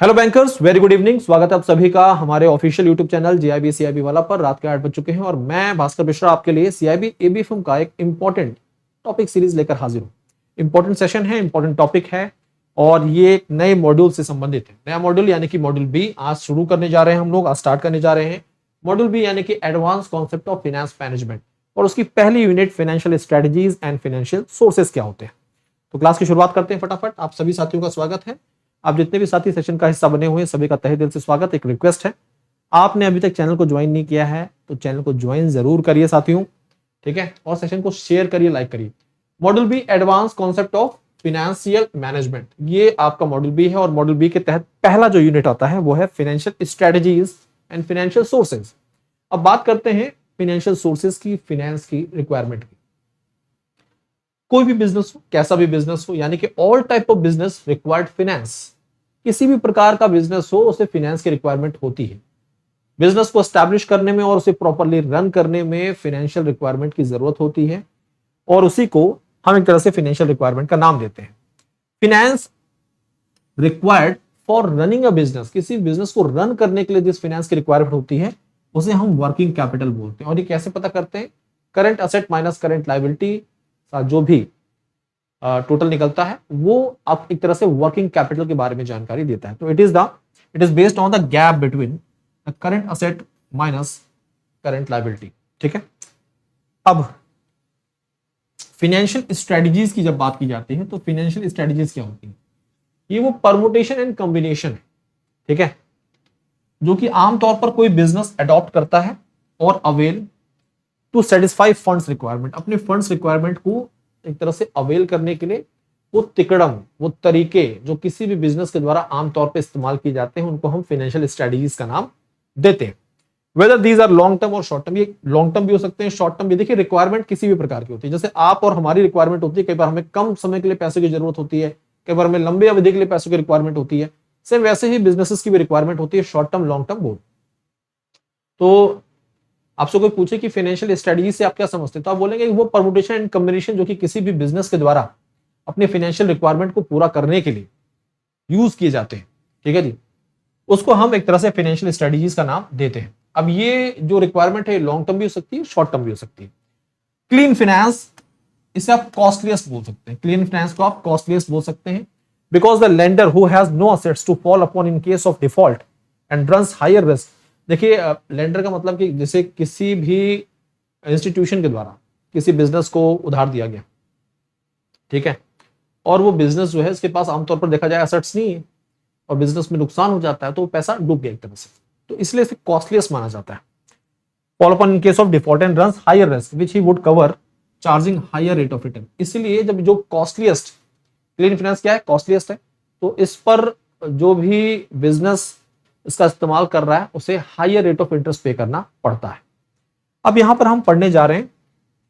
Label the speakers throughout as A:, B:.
A: Hello bankers, very good evening. स्वागत है आप सभी का हमारे official YouTube channel GIB CIB वाला पर। रात के 8 बज चुके हैं और मैं भास्कर मिश्रा आपके लिए सीआईबी एबीएफएम का एक इंपॉर्टेंट टॉपिक सीरीज लेकर हाजिर हूं। इंपॉर्टेंट सेशन है, इंपॉर्टेंट टॉपिक है और ये एक नए मॉड्यूल से संबंधित है। नया मॉड्यूल यानी कि मॉड्यूल बी आज शुरू करने जा रहे हैं हम लोग, आज स्टार्ट करने जा रहे हैं। मॉड्यूल बी यानी कि advance concept of finance management और उसकी पहली unit financial strategies and financial sources क्या होते हैं। तो क्लास की शुरुआत करते हैं फटाफट। आप सभी साथियों का स्वागत है। आप जितने भी साथी सेशन का हिस्सा बने हुए हैं सभी का तहे दिल से स्वागत। एक रिक्वेस्ट है, आपने अभी तक चैनल को ज्वाइन नहीं किया है तो चैनल को ज्वाइन जरूर करिए साथियों, ठीक है। और सेशन को शेयर करिए, लाइक करिए। Module B advance concept of financial management, ये आपका मॉड्यूल बी है और मॉड्यूल बी के तहत पहला जो यूनिट आता है वो है financial strategies and financial sources. अब बात करते हैं फाइनेंशियल सोर्सेज की, फाइनेंस की रिक्वायरमेंट की। कोई भी बिजनेस हो, कैसा भी बिजनेस हो, यानी कि all type of business required finance. किसी भी प्रकार का बिजनेस हो उसे फाइनेंस की रिक्वायरमेंट होती है। बिजनेस को एस्टैब्लिश करने में और उसे प्रॉपर्ली रन करने में फाइनेंशियल रिक्वायरमेंट की जरूरत होती है और उसी को हम एक तरह से फाइनेंशियल रिक्वायरमेंट का नाम देते हैं। Finance required for running a business, किसी बिजनेस को रन करने के लिए जिस फाइनेंस की रिक्वायरमेंट होती है उसे हम वर्किंग कैपिटल बोलते हैं। और ये कैसे पता करते हैं? Current asset minus current liability का जो भी टोटल निकलता है वो आप एक तरह से वर्किंग कैपिटल के बारे में जानकारी देता है। तो it is based on the gap between current asset minus current liability, ठीक है। अब फाइनेंशियल स्ट्रेटजीज की जब बात की जाती है तो फाइनेंशियल स्ट्रेटजीज क्या होती है? ये वो परमुटेशन एंड कॉम्बिनेशन है, ठीक है, जो कि आमतौर पर कोई बिजनेस अडॉप्ट करता है और avail to satisfy funds requirement, अपने फंड्स रिक्वायरमेंट को एक तरह से अवेल करने के लिए वो तिकड़म, वो तरीके जो किसी भी बिजनेस के द्वारा आमतौर पर इस्तेमाल किए जाते हैं उनको हम फाइनेंशियल स्ट्रेटजीज का नाम देते हैं। Whether these are long term और शॉर्ट टर्म, ये लॉन्ग टर्म भी हो सकते हैं, शॉर्ट टर्म भी। देखिए रिक्वायरमेंट किसी भी प्रकार की होती है, जैसे आप और हमारी रिक्वायरमेंट होती है, कई बार हमें कम समय के लिए पैसे की जरूरत होती है, कई बार हमें लंबे अवधि के लिए पैसों की रिक्वायरमेंट होती है। सेम वैसे ही बिजनेसेस की भी रिक्वायरमेंट होती है, short term long term both. तो आपसे कोई पूछे कि फाइनेंशियल स्ट्रेटजी से आप क्या समझते हैं तो आप बोलेंगे वो परमुटेशन एंड कॉम्बिनेशन जो कि किसी भी बिजनेस के द्वारा अपने फाइनेंशियल रिक्वायरमेंट को पूरा करने के लिए यूज किए जाते हैं, ठीक है जी, उसको हम एक तरह से फाइनेंशियल स्ट्रेटजीज का नाम देते हैं। अब ये जो रिक्वायरमेंट है लॉन्ग टर्म भी हो सकती है, शॉर्ट टर्म भी हो सकती है। क्लीन फाइनेंस, इसे आप कॉस्टलीस्ट बोल सकते हैं। क्लीन फाइनेंस को आप कॉस्टलीस्ट बोल सकते हैं because the lender who has no assets to fall upon in case of default and runs higher risk. देखिए लेंडर का मतलब कि जैसे किसी भी इंस्टीट्यूशन के द्वारा किसी बिजनेस को उधार दिया गया, ठीक है, और वो बिजनेस जो है इसके पास आमतौर पर देखा जाए एसेट्स नहीं है और बिजनेस में नुकसान हो जाता है तो वो पैसा डूब गया एक तरह से, तो इसलिए इसे कॉस्टलीस्ट माना जाता है। Fall upon in case of default and runs higher risk which he would cover charging higher rate of return. इसलिए जब जो कॉस्टलीस्ट, क्लीन फाइनेंस क्या है? कॉस्टलीस्ट है, तो इस पर जो भी बिजनेस इसका इस्तेमाल कर रहा है उसे हायर रेट ऑफ इंटरेस्ट पे करना पड़ता है। अब यहां पर हम पढ़ने जा रहे हैं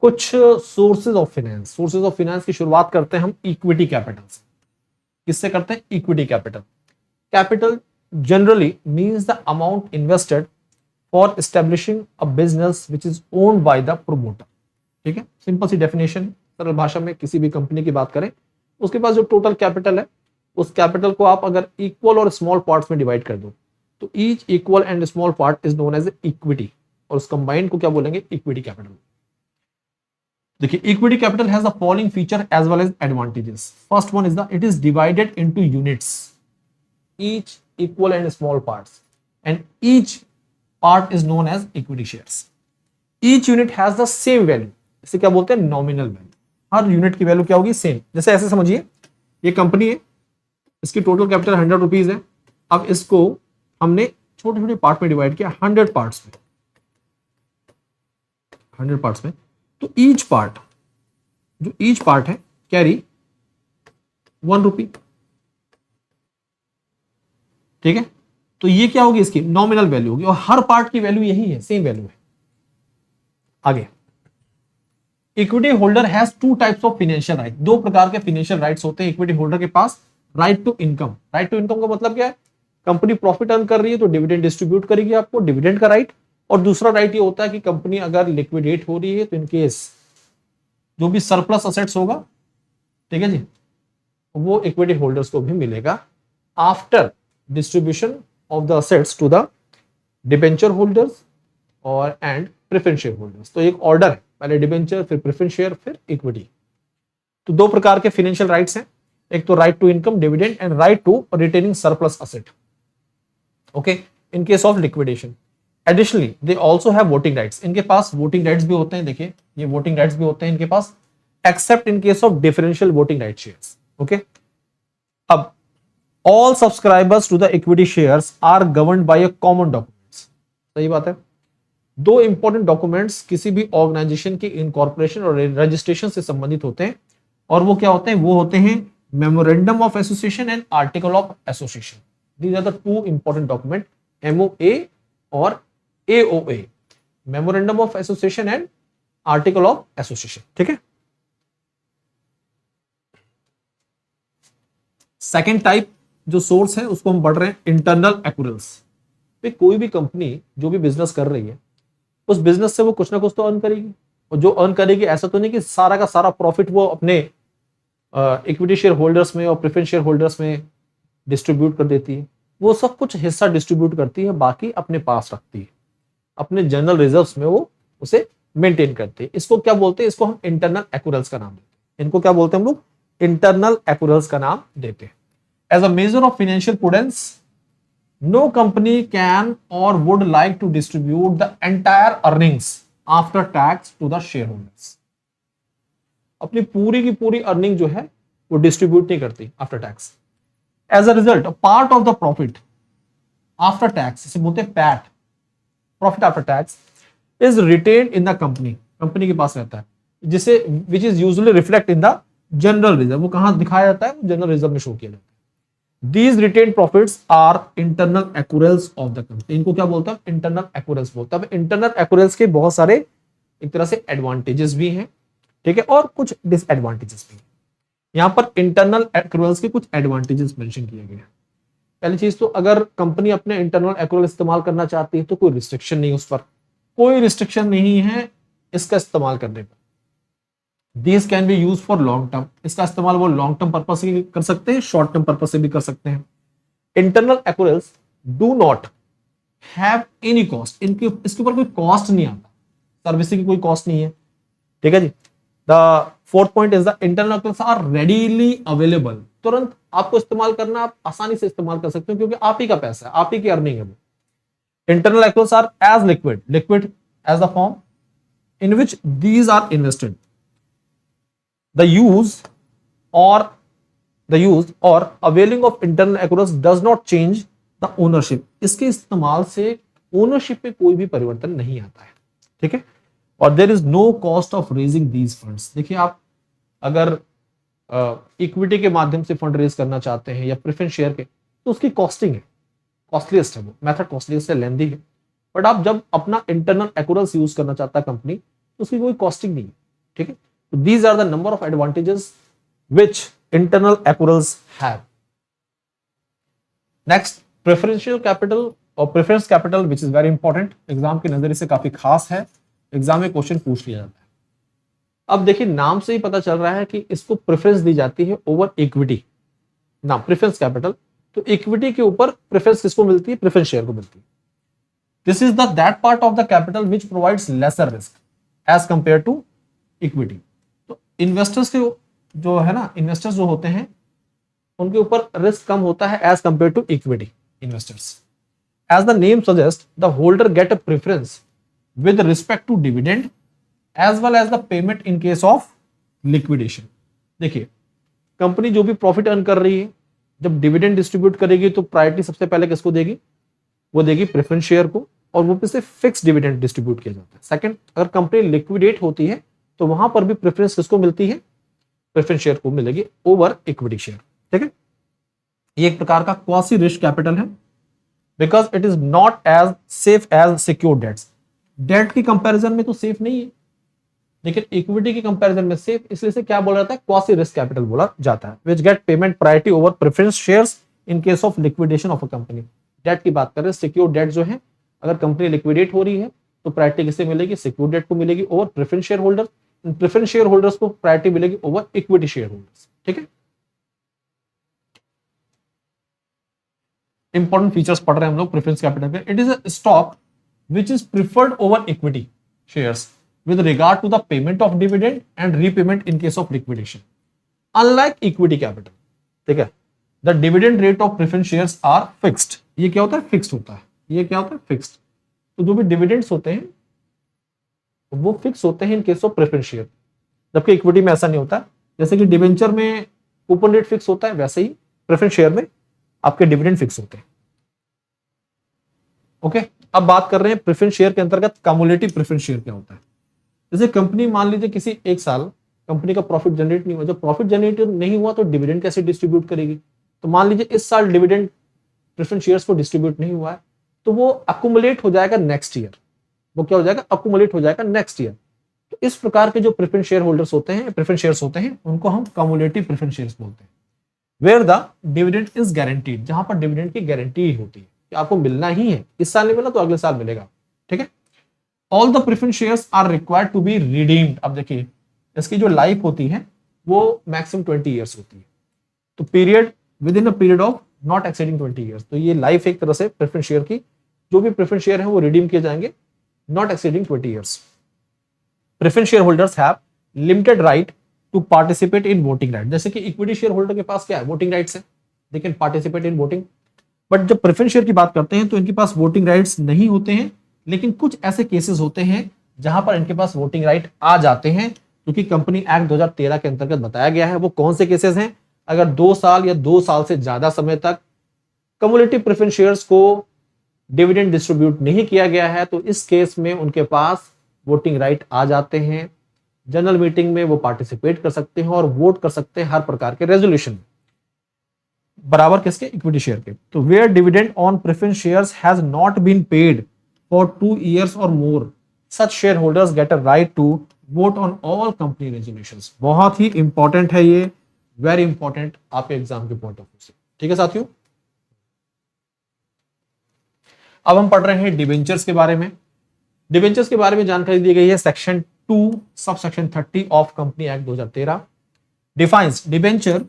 A: कुछ sources of finance. Sources of finance की शुरुआत करते हैं हम इक्विटी कैपिटल से। किससे करते हैं? Equity capital. Capital generally means the amount invested for establishing a business which is owned by the promoter, ठीक है। सिंपल सी डेफिनेशन, सरल भाषा में किसी भी कंपनी की बात करें उसके पास जो टोटल कैपिटल है उस कैपिटल को आप अगर इक्वल और स्मॉल पार्ट्स में डिवाइड कर दो तो each equal and small part is known as equity और उस कंबाइंड को क्या बोलेंगे? Equity capital. देखिए equity capital has the following feature as well as advantages. First one is the it is divided into units, each equal and small parts and each part is known as equity shares. Each unit has the same value, इसे क्या बोलते हैं? Nominal value. हर unit की value क्या होगी? Same. जैसे ऐसे समझिए ये कंपनी है, इसकी टोटल कैपिटल 100 रुपीज है। अब इसको हमने छोटे छोटे पार्ट में डिवाइड किया, 100 पार्ट्स में, 100 पार्ट्स में। तो ईच पार्ट, जो ईच पार्ट है कैरी 1 रुपी, ठीक है। तो ये क्या होगी? इसकी नॉमिनल वैल्यू होगी और हर पार्ट की वैल्यू यही है, सेम वैल्यू है। आगे equity holder has 2 types of financial right. 2 प्रकार के फाइनेंशियल राइट्स होते हैं इक्विटी होल्डर के पास। Right to income, right to income का मतलब क्या है? कंपनी प्रॉफिट अर्न कर रही है तो डिविडेंड डिस्ट्रीब्यूट करेगी आपको, डिविडेंड का राइट। और दूसरा राइट ये होता है कि कंपनी अगर लिक्विडेट हो रही है तो इनकेस जो भी सरप्लस असेट्स होगा, ठीक है जी, वो इक्विटी होल्डर्स को भी मिलेगा after distribution of the assets to the debenture holders और एंड प्रेफरेंस शेयर होल्डर्स। तो एक ऑर्डर है, पहले डिबेंचर, फिर प्रेफरेंस शेयर, फिर इक्विटी। तो दो प्रकार के फाइनेंशियल राइट्स हैं, एक तो right to income dividend and right to retaining surplus asset, okay, in case of liquidation. Additionally they also have voting rights, इनके पास वोटिंग राइट्स भी होते हैं, देखिए ये वोटिंग राइट्स भी होते हैं इनके पास, except in case of differential voting right shares, okay. अब all subscribers to the equity shares are governed by a common documents, सही बात है। दो इंपॉर्टेंट डॉक्यूमेंट्स किसी भी ऑर्गेनाइजेशन की इनकॉर्पोरेशन और रजिस्ट्रेशन से संबंधित होते हैं, और वो क्या होते हैं, वो होते हैं memorandum of association and article of association. These are the two important document, MOA और AOA, memorandum of association and article of association, ठीक है। सेकेंड टाइप जो सोर्स है उसको हम पढ़ रहे हैं इंटरनल एक्यूरेल्स। कोई भी कंपनी जो भी बिजनेस कर रही है, उस बिजनेस से वो कुछ ना कुछ तो अर्न करेगी, और जो अर्न करेगी ऐसा तो नहीं कि सारा का सारा प्रॉफिट वो अपने इक्विटी शेयर होल्डर्स में और प्रेफरेंस शेयर होल्डर्स में डिस्ट्रीब्यूट कर देती है। वो सब कुछ हिस्सा डिस्ट्रीब्यूट करती है, बाकी अपने पास रखती है, अपने जनरल रिजर्व्स में वो उसे मेंटेन करती है। इसको क्या बोलते हैं, इसको हम इंटरनल एक्यूरेल्स का नाम देते हैं। इनको क्या बोलते हैं हम लोग, इंटरनल एक्यूरेल्स का नाम देते हैं। As a measure of financial prudence, no company can or would like to distribute the entire earnings after tax to the shareholders। अपनी पूरी की पूरी अर्निंग जो है वो डिस्ट्रीब्यूट नहीं करती after tax. As a result part of the profit after tax, इसे बोलते हैं PAT, profit after tax, is retained in the company, company के पास रहता है, जिसे which is usually reflect in the general reserve. वो कहां दिखाया जाता है, जनरल रिजर्व में शो किया जाता है। These retained profits are internal accruals of the company। इनको क्या बोलता है, इंटरनल एक्यूरेल्स बोलता है। इंटरनल एक्यूरेल्स के बहुत सारे एक तरह से एडवांटेजेस भी हैं, ठीक है, और कुछ डिसएडवांटेजेस भी हैं। यहां पर इंटरनल एक्यूरेल्स के कुछ एडवांटेजेस मेंशन किए गए हैं। पहली चीज तो अगर कंपनी अपने इंटरनल एक्यूरेल इस्तेमाल करना चाहती है तो कोई रिस्ट्रिक्शन नहीं, उस पर कोई रिस्ट्रिक्शन नहीं है इसका इस्तेमाल करने पर। These can be used for long term, इसका इस्तेमाल वो लॉन्ग टर्म पर्पस से कर सकते हैं, शॉर्ट टर्म पर्पस से भी कर सकते हैं। Internal accruals do not have any cost, इनके इसके ऊपर कोई कॉस्ट नहीं आता, सर्विसिंग की कोई कॉस्ट नहीं है, ठीक है जी। The fourth point is the internal accruals are readily available, तुरंत आपको इस्तेमाल करना, आप आसानी से इस्तेमाल कर सकते हो क्योंकि आप ही का पैसा है, आप ही की अर्निंग है वो। Internal accruals are as liquid, liquid as the form in which these are invested. The use or availing of internal accruals does not change the ownership। इसके इस्तेमाल से ओनरशिप में कोई भी परिवर्तन नहीं आता है, ठीक है। और there is no cost of raising these funds। देखिए आप अगर इक्विटी के माध्यम से फंड रेज करना चाहते हैं या प्रेफरेंस शेयर के, तो उसकी कॉस्टिंग है, कॉस्टलीस्ट है, वो मेथड कॉस्टलीस्ट है, लेंदी है। बट आप जब अपना इंटरनल एक्यूरेल्स यूज करना चाहता है कंपनी, तो उसकी कोई कॉस्टिंग नहीं है, ठीक है। These are the number of advantages which internal accruals have। Next, preferential capital और preference capital, which is very important, exam के नजरिए से काफी खास है, एग्जाम में क्वेश्चन पूछ लिया जाता है। अब देखिए नाम से ही पता चल रहा है कि इसको प्रेफरेंस दी जाती है ओवर इक्विटी, ना प्रेफरेंस कैपिटल। तो इक्विटी के ऊपर प्रेफरेंस किसको मिलती है, प्रेफरेंस शेयर को मिलती है। This is the that part of the capital which provides lesser risk as compare to equity. Investors के जो है ना, इन्वेस्टर्स जो होते हैं उनके ऊपर रिस्क कम होता है as compare to equity investors. As the name suggest the holder get a preference with respect to dividend as well as the payment in case of liquidation. देखिए कंपनी जो भी प्रॉफिट अर्न कर रही है, जब डिविडेंड डिस्ट्रीब्यूट करेगी तो priority सबसे पहले किसको देगी, वो देगी प्रेफरेंस शेयर को, और वो पे से फिक्स डिविडेंड डिस्ट्रीब्यूट किया जाता है। सेकंड, अगर कंपनी लिक्विडेट होती है तो वहां पर भी प्रेफरेंस किसको मिलती है, प्रेफरेंस शेयर को मिलेगी ओवर इक्विटी शेयर, ठीक है। ये एक प्रकार का क्वासी रिस्क कैपिटल है, because it is not as safe as secured debts. Debt की कंपैरिजन में तो सेफ नहीं है, लेकिन इक्विटी की कंपैरिजन में सेफ, इसलिए से क्या बोला जाता है, क्वासी रिस्क कैपिटल बोला जाता है। Which get payment priority over preference shares in case of liquidation of a company. Debt की बात कर रहे हैं, सिक्योर डेट जो है, अगर कंपनी लिक्विडेट हो रही है तो प्रायोरिटी किसे मिलेगी, सिक्योर डेट को मिलेगी over preference share holder. Preference share holders को प्रायोरिटी मिलेगी ओवर इक्विटी शेयर होल्डर्स, ठीक है। इंपॉर्टेंट फीचर्स पढ़ रहे हैं हम लोग प्रेफरेंस कैपिटल के। It is a stock which is preferred over equity shares with regard to the payment of dividend and repayment in case of liquidation, unlike equity capital। ठीक है, the dividend rate of preference shares are fixed। ये क्या होता है? Fixed होता है। ये क्या होता है? फिक्स्ड। तो जो भी डिविडेंड्स होते हैं वो फिक्स होते हैं इन केस ऑफ प्रेफरेंस शेयर, जबकि इक्विटी में ऐसा नहीं होता। जैसे कि डिवेंचर में कूपन रेट फिक्स होता है, वैसे ही प्रेफरेंस शेयर में आपके डिविडेंड फिक्स होते हैं। ओके, अब बात कर रहे हैं प्रेफरेंस शेयर के अंतर्गत कम्युलेटिव प्रेफरेंस शेयर क्या होता है। जैसे कंपनी मान लीजिए किसी एक साल कंपनी का प्रॉफिट जनरेट नहीं हुआ, जब प्रॉफिट जनरेट नहीं हुआ तो डिविडेंड कैसे डिस्ट्रीब्यूट करेगी। तो मान लीजिए इस साल डिविडेंड प्रेफरेंस शेयर्स को डिस्ट्रीब्यूट नहीं हुआ है, तो वो अकुमुलेट हो जाएगा नेक्स्ट ईयर। वो क्या हो जाएगा? अकुमुलेट हो जाएगा नेक्स्ट ईयर। तो इस प्रकार के जो प्रेफरेंस शेयर होल्डर्स होते हैं, प्रेफरेंस शेयर्स होते हैं, उनको हम कम्युलेटिव प्रेफरेंस शेयर्स बोलते हैं। Where the dividend is guaranteed, जहां पर डिविडेंड की गारंटी होती है कि आपको मिलना ही है, इस साल नहीं मिला तो अगले साल मिलेगा। ठीक है, all the preference shares are required to be redeemed. अब देखिए इसकी जो लाइफ होती है वो मैक्सिमम 20 ईयर्स होती है, तो period with in a period of not exceeding 20 years. तो ये लाइफ एक तरह से प्रेफरेंस शेयर की, जो भी प्रेफरेंस शेयर है वो रिडीम किए जाएंगे not exceeding 20 years. Preference share holders have limited right to participate in voting right. जैसे कि इक्विटी शेयर होल्डर के पास क्या है? वोटिंग राइट्स है, they can participate in voting. But जब प्रेफरेंस शेयर की बात करते हैं तो इनके पास वोटिंग राइट्स नहीं होते हैं, लेकिन कुछ ऐसे केसेस होते हैं जहां पर इनके पास वोटिंग राइट आ जाते हैं, क्योंकि कंपनी एक्ट 2013 के अंतर्गत बताया गया है। वो कौन से केसेस हैं? अगर 2 साल या 2 साल से ज्यादा समय तक कम्युलेटिव प्रेफरेंस शेयर्स को डिविडेंड डिस्ट्रीब्यूट नहीं किया गया है, तो इस केस में उनके पास वोटिंग राइट आ जाते हैं। जनरल मीटिंग में वो पार्टिसिपेट कर सकते हैं और वोट कर सकते हैं हर प्रकार के रेजोल्यूशन में, बराबर किसके? इक्विटी शेयर के। तो where dividend on preference shares has not been paid for 2 years और more, such share holders get a right to vote on all company resolutions. बहुत ही इंपॉर्टेंट है ये, वेरी इंपॉर्टेंट आपके एग्जाम के पॉइंट ऑफ व्यू से। ठीक है साथियों, अब हम पढ़ रहे हैं डिबेंचर्स के बारे में। डिबेंचर्स के बारे में जानकारी दी गई है section 2 sub section 30 of company act 2013 defines debenture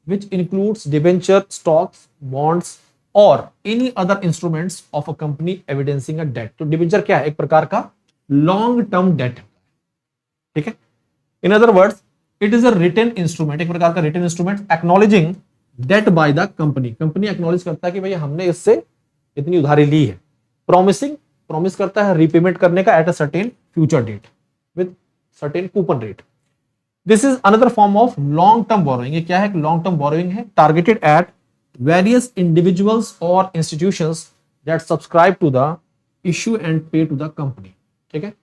A: which includes debenture, stocks, bonds or any other instruments of a company evidencing a debt। तो डिबेंचर क्या है? एक प्रकार का लॉन्ग टर्म डेट। ठीक है, in other words it is a written instrument, एक प्रकार का written instrument acknowledging debt by the company. Company acknowledge करता है कि भैया हमने इससे इतनी उधारी ली है। प्रॉमिस करता है रीपेमेंट करने का at a certain future date with certain coupon rate. This is another form of long term borrowing. ये क्या है? लॉन्ग टर्म बोरोइंग है, टारगेटेड एट वेरियस इंडिविजुअल्स और institutions that subscribe to the issue and pay to the company. ठीक है,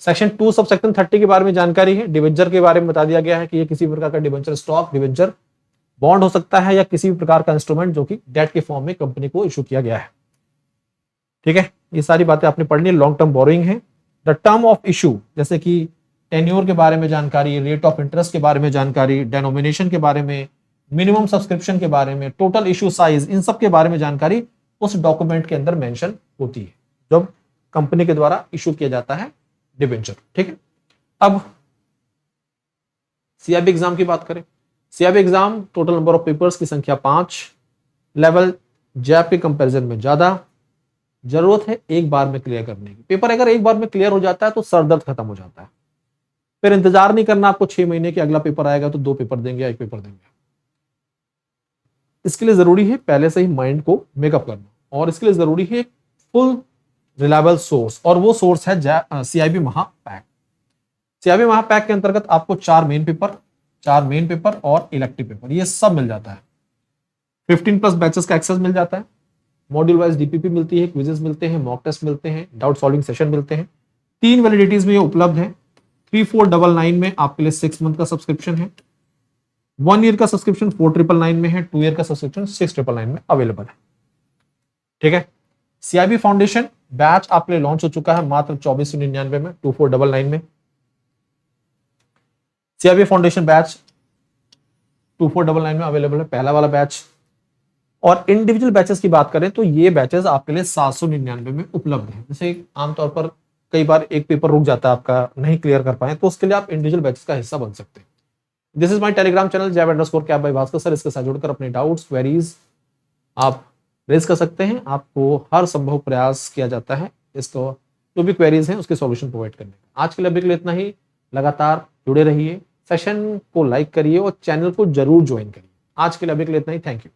A: section 2 sub section 30 के बारे में जानकारी है। डिबेंचर के बारे में बता दिया गया है कि ये किसी प्रकार का डिबेंचर स्टॉक, डिबेंचर बॉन्ड हो सकता है या किसी भी प्रकार का इंस्ट्रूमेंट जो कि डेट के फॉर्म में कंपनी को इशू किया गया है। ठीक है, ये सारी बातें आपने पढ़नी है। लॉन्ग टर्म बोरोइंग है। द टर्म ऑफ इशू, जैसे कि टेन्योर के बारे में जानकारी, रेट ऑफ इंटरेस्ट के बारे में जानकारी, डेनोमिनेशन के बारे में, मिनिमम सब्सक्रिप्शन के बारे में, टोटल इशू साइज, इन सब के बारे में जानकारी उस डॉक्यूमेंट के अंदर मेंशन होती है जब कंपनी के द्वारा इशू किया जाता है डिबेंचर। ठीक है, अब सीआईबी एग्जाम की बात करें। CIB exam total number of papers की संख्या 5, लेवल जैप के कंपैरिजन में ज्यादा, जरूरत है एक बार में क्लियर करने की। पेपर अगर एक बार में क्लियर हो जाता है तो सर दर्द खत्म हो जाता है, फिर इंतजार नहीं करना आपको 6 महीने के, अगला पेपर आएगा तो 2 पेपर देंगे या 1 पेपर देंगे। इसके लिए जरूरी है पहले से ही माइंड को मेकअप करना, और इसके लिए जरूरी है फुल रिलायबल सोर्स, और वो सोर्स है सीआईबी महापैक। सीआईबी महापैक के अंतर्गत आपको 4 मेन पेपर और इलेक्टिव पेपर ये सब मिल जाता है। 15+ बैचेस का एक्सेस मिल जाता है, मॉड्यूल वाइज डीपीपी मिलती है, क्विजेस मिलते हैं, मॉक टेस्ट मिलते हैं, डाउट सॉल्विंग सेशन मिलते हैं। 3 वैलिडिटीज में ये उपलब्ध है। 3499 में आपके लिए 6 मंथ का सब्सक्रिप्शन है, 1 ईयर का सब्सक्रिप्शन 4999 में है, 2 ईयर का सब्सक्रिप्शन 6999 में अवेलेबल है। ठीक है, सीआईबी फाउंडेशन बैच आपके लिए लॉन्च हो चुका है मात्र 2499 में, 2499 में। सीआईबी फाउंडेशन बैच 2499 में अवेलेबल है, पहला वाला बैच। और इंडिविजुअल बैचेस की बात करें तो ये बैचेस आपके लिए 799 में उपलब्ध है। जैसे आमतौर पर कई बार एक पेपर रुक जाता है आपका, नहीं क्लियर कर पाए, तो उसके लिए आप इंडिविजुअल बैचेस का हिस्सा बन सकते हैं। This is my Telegram channel jab_cap by Bhaskar sir. इसके साथ जुड़कर अपने डाउट्स क्वेरीज आप रेज कर सकते हैं। आपको हर संभव प्रयास किया जाता है इसको जो भी क्वेरीज हैं उसके सॉल्यूशन प्रोवाइड करने का। आज के लिए अभी के लिए इतना ही। लगातार जुड़े रहिए, सेशन को लाइक करिए और चैनल को जरूर ज्वाइन करिए। आज के लिए अभी के लिए इतना ही। Thank you.